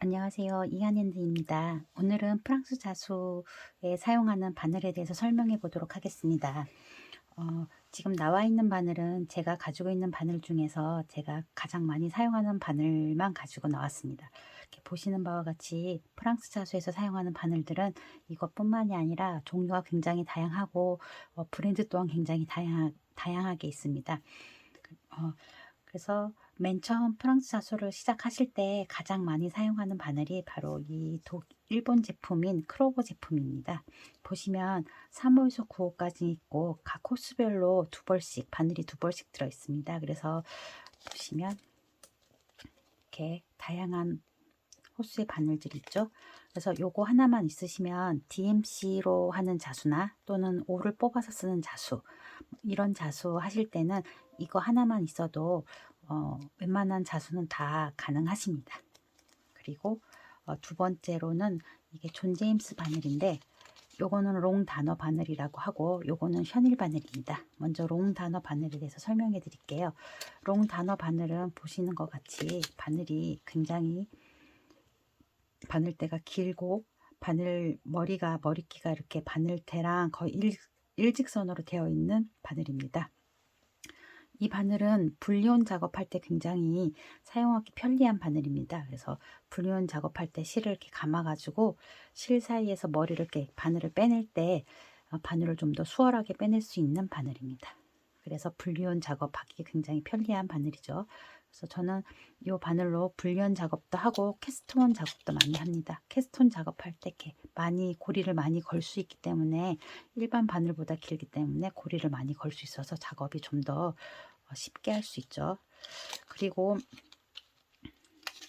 안녕하세요. 이한현입니다. 오늘은 프랑스 자수에 사용하는 바늘에 대해서 설명해 보도록 하겠습니다. 지금 나와 있는 바늘은 제가 가지고 있는 바늘 중에서 제가 가장 많이 사용하는 바늘만 가지고 나왔습니다. 이렇게 보시는 바와 같이 프랑스 자수에서 사용하는 바늘들은 이것뿐만이 아니라 종류가 굉장히 다양하고 브랜드 또한 굉장히 다양하게 있습니다. 그래서 맨 처음 프랑스 자수를 시작하실 때 가장 많이 사용하는 바늘이 바로 이 일본 제품인 크로보 제품입니다. 보시면 3호에서 9호까지 있고 각 호수별로 바늘이 두 벌씩 들어 있습니다. 그래서 보시면 이렇게 다양한 호수의 바늘들이 있죠. 그래서 요거 하나만 있으시면 DMC로 하는 자수나 또는 올을 뽑아서 쓰는 자수, 이런 자수 하실 때는 이거 하나만 있어도 웬만한 자수는 다 가능하십니다. 그리고 두 번째로는 이게 존 제임스 바늘인데, 요거는 롱 단어 바늘이라고 하고 요거는 현일 바늘입니다. 먼저 롱 단어 바늘에 대해서 설명해 드릴게요. 롱 단어 바늘은 보시는 것 같이 바늘이 굉장히 바늘대가 길고 머리끼가 이렇게 바늘대랑 거의 일직선으로 되어 있는 바늘입니다. 이 바늘은 불리온 작업할 때 굉장히 사용하기 편리한 바늘입니다. 그래서 불리온 작업할 때 실을 이렇게 감아 가지고 실 사이에서 머리를 이렇게 바늘을 빼낼 때 바늘을 좀 더 수월하게 빼낼 수 있는 바늘입니다. 그래서 불리온 작업하기 굉장히 편리한 바늘이죠. 그래서 저는 이 바늘로 불리온 작업도 하고 캐스톤 작업도 많이 합니다. 캐스톤 작업할 때 이렇게 고리를 많이 걸 수 있기 때문에, 일반 바늘보다 길기 때문에 고리를 많이 걸 수 있어서 작업이 좀 더 쉽게 할 수 있죠. 그리고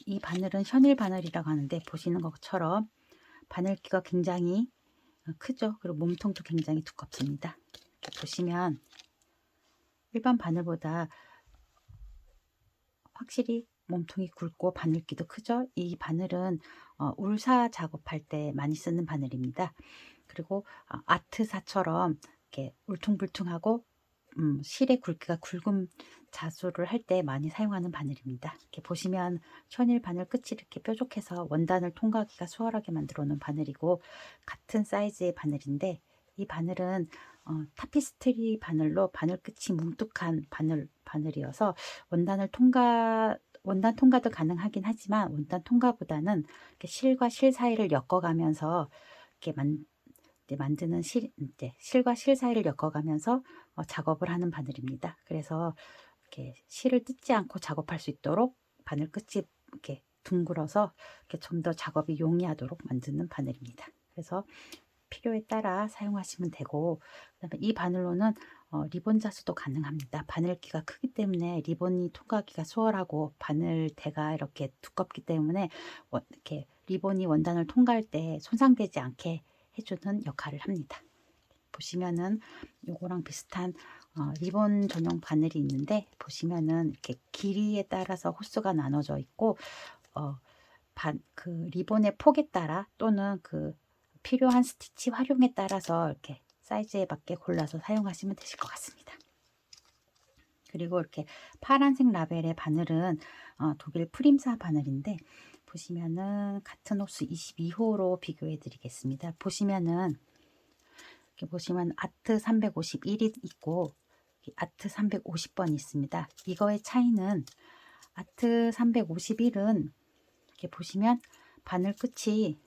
이 바늘은 현일 바늘이라고 하는데, 보시는 것처럼 바늘기가 굉장히 크죠. 그리고 몸통도 굉장히 두껍습니다. 이렇게 보시면 일반 바늘보다 확실히 몸통이 굵고 바늘기도 크죠. 이 바늘은 울사 작업할 때 많이 쓰는 바늘입니다. 그리고 아트사처럼 이렇게 울퉁불퉁하고 실의 굵기가 굵은 자수를 할 때 많이 사용하는 바늘입니다. 이렇게 보시면 현일 바늘 끝이 이렇게 뾰족해서 원단을 통과하기가 수월하게 만들어 놓은 바늘이고, 같은 사이즈의 바늘인데, 이 바늘은 타피스트리 바늘로 바늘 끝이 뭉툭한 바늘이어서 원단 통과도 가능하긴 하지만, 원단 통과보다는 이렇게 실과 실 사이를 엮어가면서 이렇게 만드는 실과 실 사이를 엮어가면서 작업을 하는 바늘입니다. 그래서 이렇게 실을 뜯지 않고 작업할 수 있도록 바늘 끝이 이렇게 둥글어서 이렇게 좀 더 작업이 용이하도록 만드는 바늘입니다. 그래서 필요에 따라 사용하시면 되고, 그다음에 이 바늘로는 리본 자수도 가능합니다. 바늘기가 크기 때문에 리본이 통과하기가 수월하고, 바늘대가 이렇게 두껍기 때문에 이렇게 리본이 원단을 통과할 때 손상되지 않게 해주는 역할을 합니다. 보시면은 요거랑 비슷한 리본 전용 바늘이 있는데, 보시면은 이렇게 길이에 따라서 호수가 나눠져 있고, 그 리본의 폭에 따라 또는 그 필요한 스티치 활용에 따라서 이렇게 사이즈에 맞게 골라서 사용하시면 되실 것 같습니다. 그리고 이렇게 파란색 라벨의 바늘은 독일 프림사 바늘인데, 보시면은 같은 호수 22호로 비교해 드리겠습니다. 보시면은 이렇게 보시면 아트 351이 있고 아트 350번이 있습니다. 이거의 차이는, 아트 351은 이렇게 보시면 바늘 끝이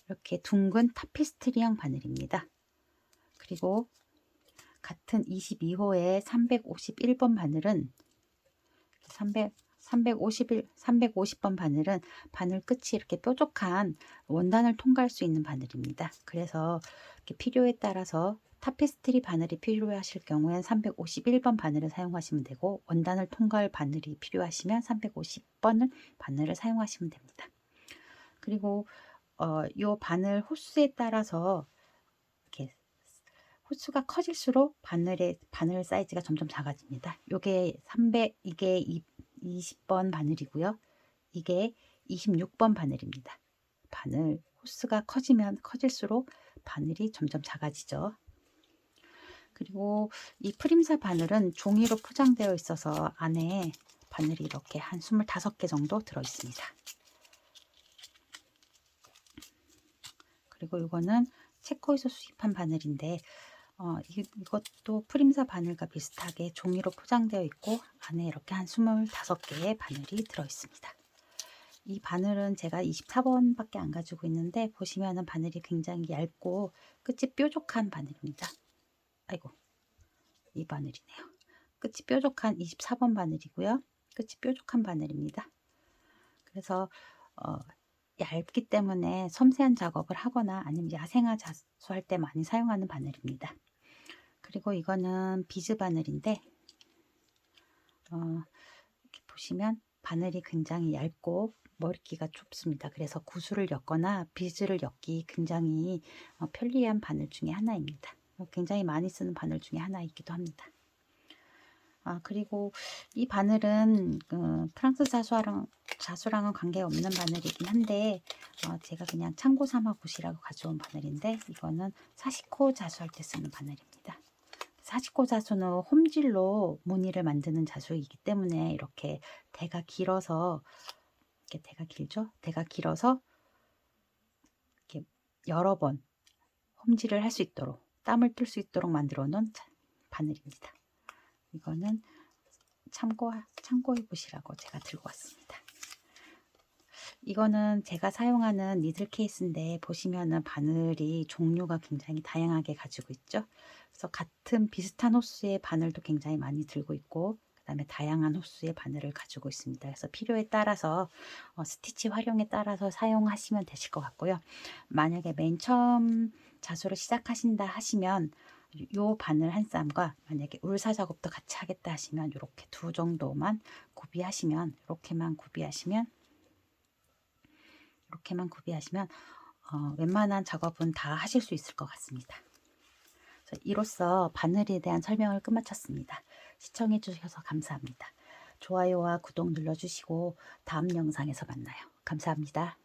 이렇게 둥근 타피스트리형 바늘입니다. 그리고 같은 22호의 351번 바늘은 350번 바늘은 바늘 끝이 이렇게 뾰족한 원단을 통과할 수 있는 바늘입니다. 그래서 이렇게 필요에 따라서 타피스트리 바늘이 필요하실 경우엔 351번 바늘을 사용하시면 되고, 원단을 통과할 바늘이 필요하시면 350번 바늘을 사용하시면 됩니다. 그리고 이 바늘 호수에 따라서 이렇게 호수가 커질수록 바늘 사이즈가 점점 작아집니다. 이게 20번 바늘이고요. 이게 26번 바늘입니다. 바늘 호수가 커지면 커질수록 바늘이 점점 작아지죠. 그리고 이 프림사 바늘은 종이로 포장되어 있어서 안에 바늘이 이렇게 한 25개 정도 들어 있습니다. 그리고 이거는 체코에서 수입한 바늘인데 이것도 프림사 바늘과 비슷하게 종이로 포장되어 있고 안에 이렇게 한 25개의 바늘이 들어 있습니다. 이 바늘은 제가 24번 밖에 안 가지고 있는데 보시면은 바늘이 굉장히 얇고 끝이 뾰족한 바늘입니다. 아이고, 이 바늘이네요. 끝이 뾰족한 24번 바늘이고요. 끝이 뾰족한 바늘입니다. 그래서 얇기 때문에 섬세한 작업을 하거나 아니면 야생화 자수할 때 많이 사용하는 바늘입니다. 그리고 이거는 비즈 바늘인데 이렇게 보시면 바늘이 굉장히 얇고 머리끼가 좁습니다. 그래서 구슬을 엮거나 비즈를 엮기 굉장히 편리한 바늘 중에 하나입니다. 굉장히 많이 쓰는 바늘 중에 하나이기도 합니다. 그리고 이 바늘은 프랑스 자수랑은 관계없는 바늘이긴 한데 제가 그냥 참고 삼아 보시라고 가져온 바늘인데 이거는 사시코 자수할 때 쓰는 바늘입니다. 사시코 자수는 홈질로 무늬를 만드는 자수이기 때문에 이렇게 대가 길어서 대가 길죠? 대가 길어서 이렇게 여러 번 홈질을 할 수 있도록 땀을 뜰 수 있도록 만들어 놓은 바늘입니다. 이거는 참고해 보시라고 제가 들고 왔습니다. 이거는 제가 사용하는 니들 케이스인데 보시면은 바늘이 종류가 굉장히 다양하게 가지고 있죠. 그래서 같은 비슷한 호수의 바늘도 굉장히 많이 들고 있고 그 다음에 다양한 호수의 바늘을 가지고 있습니다. 그래서 필요에 따라서 스티치 활용에 따라서 사용하시면 되실 것 같고요. 만약에 맨 처음 자수를 시작하신다 하시면 요 바늘 한 쌈과 만약에 울사 작업도 같이 하겠다 하시면 이렇게 두 정도만 구비하시면 이렇게만 구비하시면 웬만한 작업은 다 하실 수 있을 것 같습니다. 이로써 바늘에 대한 설명을 끝마쳤습니다. 시청해 주셔서 감사합니다. 좋아요와 구독 눌러주시고 다음 영상에서 만나요. 감사합니다.